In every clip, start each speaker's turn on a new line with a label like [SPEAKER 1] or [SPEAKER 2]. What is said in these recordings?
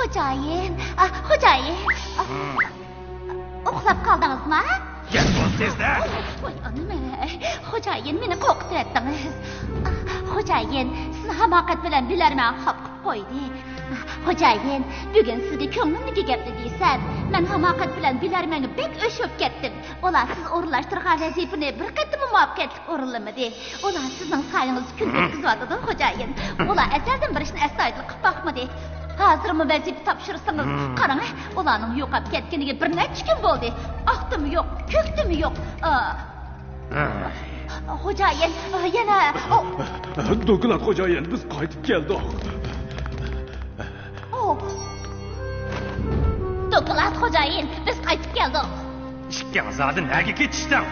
[SPEAKER 1] Xo'jayin, xo'jayin. Uxlab qoldingizmi?
[SPEAKER 2] Yatib tezda.
[SPEAKER 1] Voy, nima? Xo'jayin, meni qo'rqitdingiz. Xo'jayin, sizni hamoqat bilan bilarman xop qilib qo'ydi. Xo'jayin, bugun sizga ko'nglimdagi gapni deysan. Men hamoqat bilan bilarmanga bek o'shib ketdim. Ular siz o'rinlashtirgan vazifani bir qatim muvaffaqiyatli o'rinlamadi. Ular sizning sayoningizni kun o'tkazadi, xo'jayin. Ular azaldan bir ishni astoydil qilib boqmadi. Hozirmi vazifa topshirsangiz, qarang, ularning yo'qolib ketganiga bir necha kun bo'ldi. Oqdimi yo'q, ko'kdimi yo'q. Xo'jayin, yana
[SPEAKER 3] Do'klat xo'jayin, biz qaytib keldik.
[SPEAKER 1] Do'klat xo'jayin, biz qaytib keldik.
[SPEAKER 2] Ishga azadi nega ketishdan?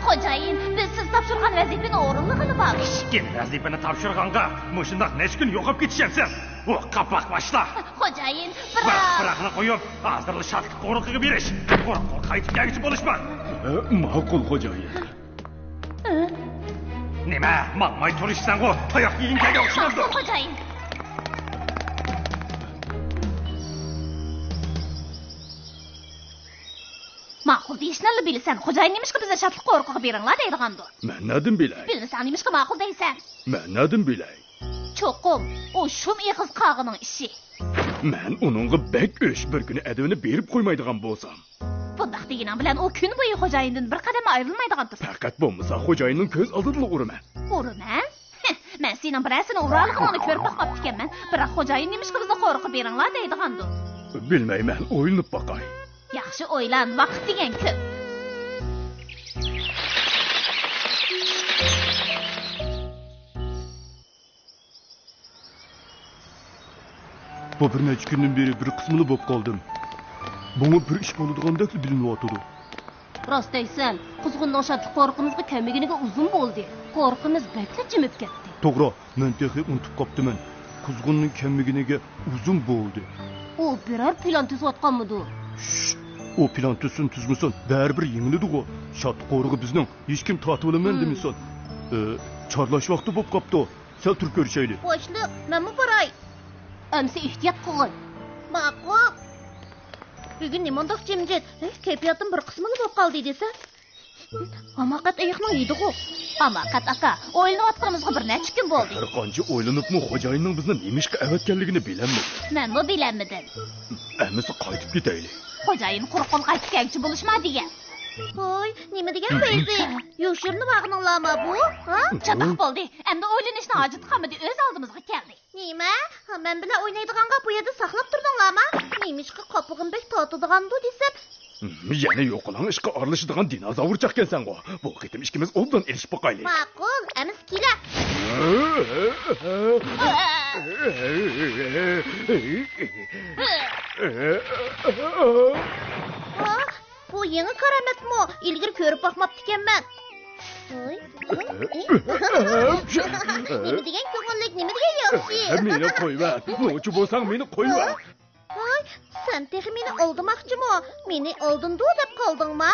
[SPEAKER 1] Xo'jayin, biz siz topshirgan vazifani o'rinlig'ini bordik.
[SPEAKER 2] Ishga vazifani topshirganga, mushundaq necha kun yo'qolib ketishyapsan? O qapoq boshla.
[SPEAKER 1] Xo'jayin,
[SPEAKER 2] biroqni qo'yib, hozirli shadliq qoriqiga berish. Qoriqqa qaytib kelgich bo'lishman.
[SPEAKER 3] Ma'qul xo'jayin.
[SPEAKER 2] Nima, maqmay turishsan-ku, oyoq kiyimga o'xshamadi.
[SPEAKER 1] Xo'jayin. Ma'qul deyishni bilsan, xo'jayin nemishqa bizga shadliq qoriqiga beringlar deydigandir.
[SPEAKER 3] Men nadim bilay.
[SPEAKER 1] Bilmasan nemishqa ma'qul deysan?
[SPEAKER 3] Men nadim bilay.
[SPEAKER 1] Cho'qim, o shum eg'iz qog'ining ishi.
[SPEAKER 3] Men uningga bek o'sh bir kuni adavini berib qo'ymaydigan bo'lsam.
[SPEAKER 1] Bundaq deganing bilan o kun bo'yi xo'jayindan bir qadam ayrilmaydigandir.
[SPEAKER 3] Faqat bo'lmasa xo'jayinning ko'z oldida uraman.
[SPEAKER 1] Uraman? Men sening birasini urallig'ini ko'rib boqib ekanman. Biroq xo'jayin nemishqa bizga qoriqqa beringlar deydigandir.
[SPEAKER 3] Bilmayman, o'ylanib boqay.
[SPEAKER 1] Yaxshi o'ylan, vaqt degan ko'p.
[SPEAKER 3] Bu bir necha kundan beri bir qismini bo'lib qoldim. Bunga bir ish bo'ladigandek bilinyapti.
[SPEAKER 1] Rost deysan, quzg'unning shadliq qoriqimizga kelmaganiga uzun bo'ldi. Qoriqimiz bakka jimib ketdi.
[SPEAKER 3] To'g'ri, men texnik unutib qoptiman. Quzg'unning kelmaganiga uzun bo'ldi.
[SPEAKER 1] U biror plan tuzayotganmidi?
[SPEAKER 3] O plan tuzsin tuzmasin, baribir yengiladi-ku. Shadliq qoriqi bizning, hech kim tatib olaman demisan. Chorlash vaqti bo'lib qopti. Sal turib ko'rishaylik.
[SPEAKER 1] Boshliq, menmi boray? Amsi ehtiyot qilgin. Ma'qul. Bugun nimandoq jimjit, kayfiyatim bir qismini bo'lib qoldi desa. Hamoqat ayiqning yedi-ku. Hamoqat aka, o'ylanayotganimizga bir necha kun bo'ldi.
[SPEAKER 3] Har qancha o'ylanibmi xo'jayinning bizni nemishqa avatganligini bilaman.
[SPEAKER 1] Men bilamedim.
[SPEAKER 3] Amisi qaytib ketaylik.
[SPEAKER 1] Xo'jayin quruq qaytib kelchi bo'lishma degan. Voy, nima degan Feyzi? Yo'shirni vaqninglarmi bu? Ha? Chatoq bo'ldi. Endi o'ylanishni hojat qilmadi, o'z oldimizga keldi. Nima? Men bilan o'ynaydiganga bu yerda saqlab turdinglarmi? Nemishqa qopig'imbek tortadigandu desam,
[SPEAKER 3] yana yo'qolang ishqa aralashadigan dinozavr chaqkansan-ku. Bu qitim ikkimiz oldan erishib boqaylik.
[SPEAKER 1] Ma'qul, amis kela. Bu yangi karamatmi? İlgir ko'rib boqmabdi ekanman. Nima degan ko'ngillik, nima degan yaxshi?
[SPEAKER 3] Meni qo'yma. No'chi bo'lsang meni qo'yma.
[SPEAKER 1] Voy, sen texi meni oldirmoqchimi? Meni oldindu deb qoldingmi?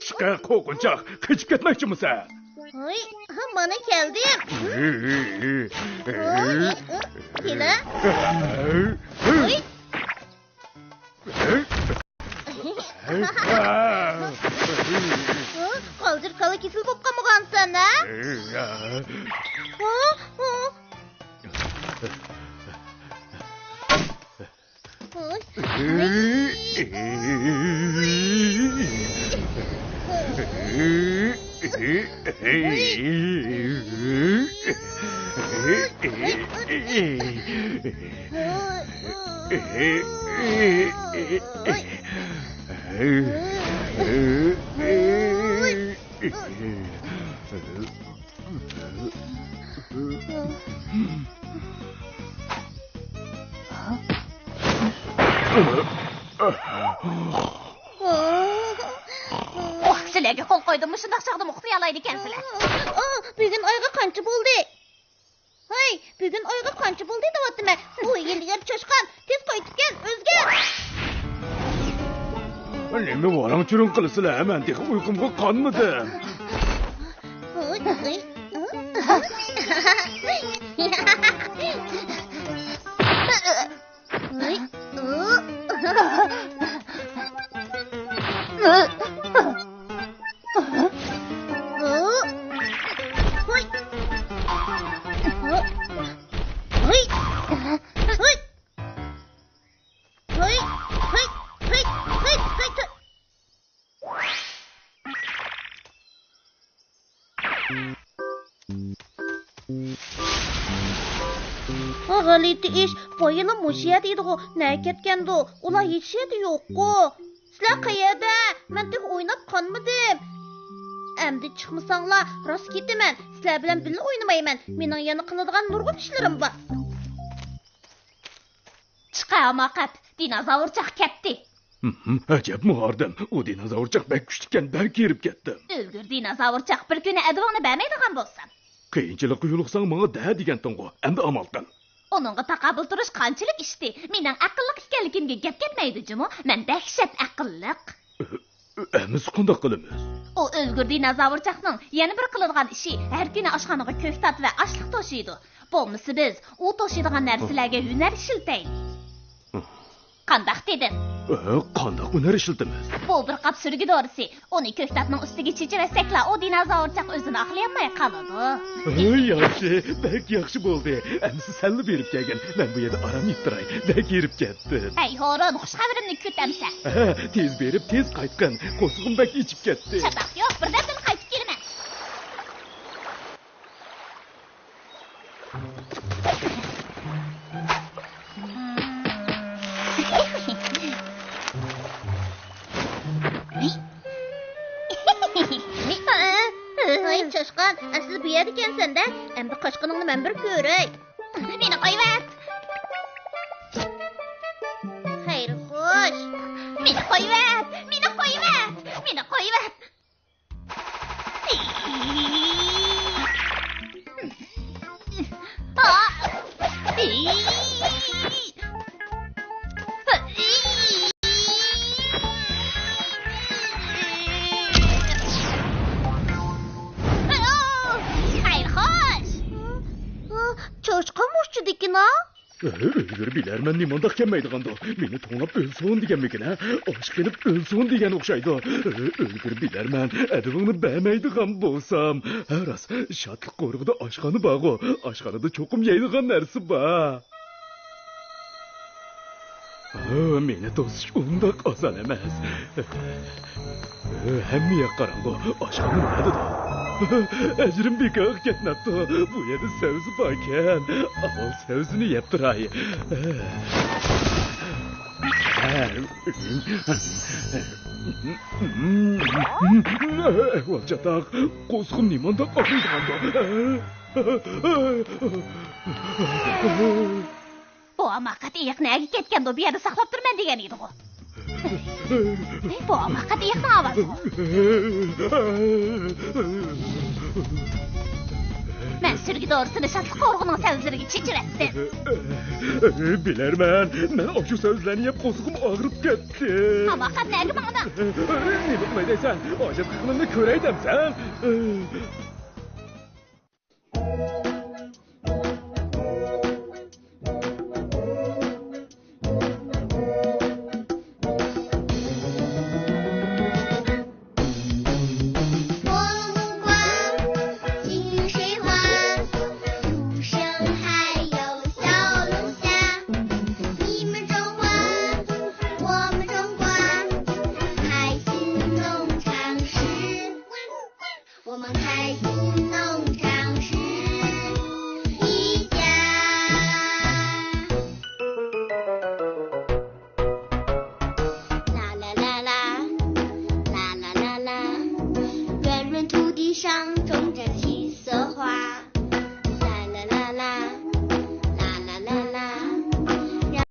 [SPEAKER 3] Chiqar qo'rqinchoq, qochib ketmoqchimisan?
[SPEAKER 1] Voy, mana keldim. Kela. Voy. Qaldir qala kesil bo'lib qolmagansan, ha? Sizlarga qo'l qo'ydim, shundoq chog'da muxti yalaydi ekansizlar. Bugun oyga qancha bo'ldi? Hay, bugun oyga qancha bo'ldi deyapman. U yilga cho'shqan, tez qaytib kel, o'zgar.
[SPEAKER 3] Nima varang churun qilsizlar? Men texi uyqumga qonmadim.
[SPEAKER 4] G'alati ish, qo'yini mushiyat edi-ku, nega ketgandi? Ular yetishadi yo'q-ku. Sizlar qayerda? Men tek o'ynab qolmadim. Endi chiqmasanglar, rost ketaman. Sizlar bilan birga o'ynamayman. Mening yana qiladigan nurg'un ishlarim bor.
[SPEAKER 1] Chiqa amaqat, dinozavr ketdi.
[SPEAKER 3] Ajab muhardim. O dinozavr bak kuchlikan, bak kerib ketdi.
[SPEAKER 1] O'lgur dinozavr bir kuni advoni bermaydigan bo'lsam.
[SPEAKER 3] Qiyinchilik yo'liqsang menga da degantin-ku. Endi amal qil.
[SPEAKER 1] Onunğa taqabul turish qanchalik ishdi. Mening aqlliq ekanligimga gap ketmaydi-jimi? Men dahshat aqlliq.
[SPEAKER 3] Amiz qanday qilamiz?
[SPEAKER 1] O o'lgur dinozavr yana bir qiladigan ishi har kuni oshxonaga ko'ktat va ashliq to'shiydi. Bo'lmasa biz u to'shiydigan narsalarga hunar ishiltaylik. Qandaq dedim?
[SPEAKER 3] Qandaq hunar ishiltamiz?
[SPEAKER 1] Bu bir qap surgi dorisi. Uni ko'ktatning ustiga chechirasaklar, o dinozavr o'zini aqlayolmay qoladi.
[SPEAKER 3] Yaxshi, bak yaxshi bo'ldi. Amsi salli berib kelgan. Men bu yerda aram yittiray. Bak yerib ketdi.
[SPEAKER 1] Hey, horon, xush xabarimni kutamsa.
[SPEAKER 3] Tez berib, tez qaytqin. Qo'sig'im bak ichib ketdi.
[SPEAKER 1] Chataq yo'q, birdan qaytib kelaman.
[SPEAKER 4] Ay çoşkan, asıl bu yerda ekansan-da. Endi qochqiningni men bir ko'ray.
[SPEAKER 1] Meni qo'yvat.
[SPEAKER 4] Xayr, xo'sh.
[SPEAKER 1] Meni qo'yvat. Meni qo'yvat. Meni qo'yvat.
[SPEAKER 4] Çoşkan mushchudikina?
[SPEAKER 3] O'lgur bilarman nimandaq kelmaydiganda. Meni to'nab o'lsin deganmikin, ha? Osh qilib o'lsin degan o'xshaydi. O'lgur bilarman, adivingni bermaydigan bo'lsam, ras shadliq qo'riqida oshxona bor-ku. Oshxonada cho'qim yeydigan narsa bor. Meni to'sish undoq oson emas. Hammaga qaranggu, oshxona nerede? Ajrim bekor ketmabdi. Bu yerda savzi bor ekan. Avval savzini yeb turay. Vaqchataq, qo'zg'im nimanda qolgandi?
[SPEAKER 1] Bu amaqat iyiqnaga ketganda bu yerda saqlab turman degan edi-ku. Bu amaqat iyiqni ovozi. Men surgi doğrusunu shadliq qo'rg'ining savzlariga chechiratdim.
[SPEAKER 3] Bilarman, men shu savzlarni yeb qo'zg'im og'rib ketdi.
[SPEAKER 1] Amaqat nega mana?
[SPEAKER 3] Nima qilmaysan? Ojib qilimni ko'raydimsan.